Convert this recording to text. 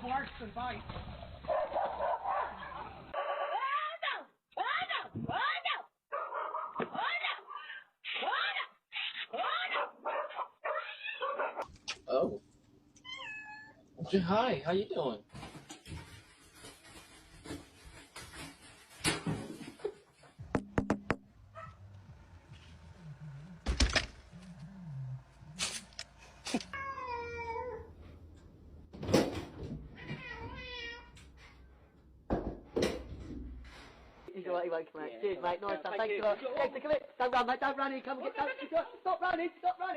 barks and bites. Oh. Hi, how you doing? He's alright, he won't come out. Cheers, mate. Nice stuff. Thanks a lot. Thanks for coming. Don't run, mate. Don't run. Come and get. Stop running. Stop running.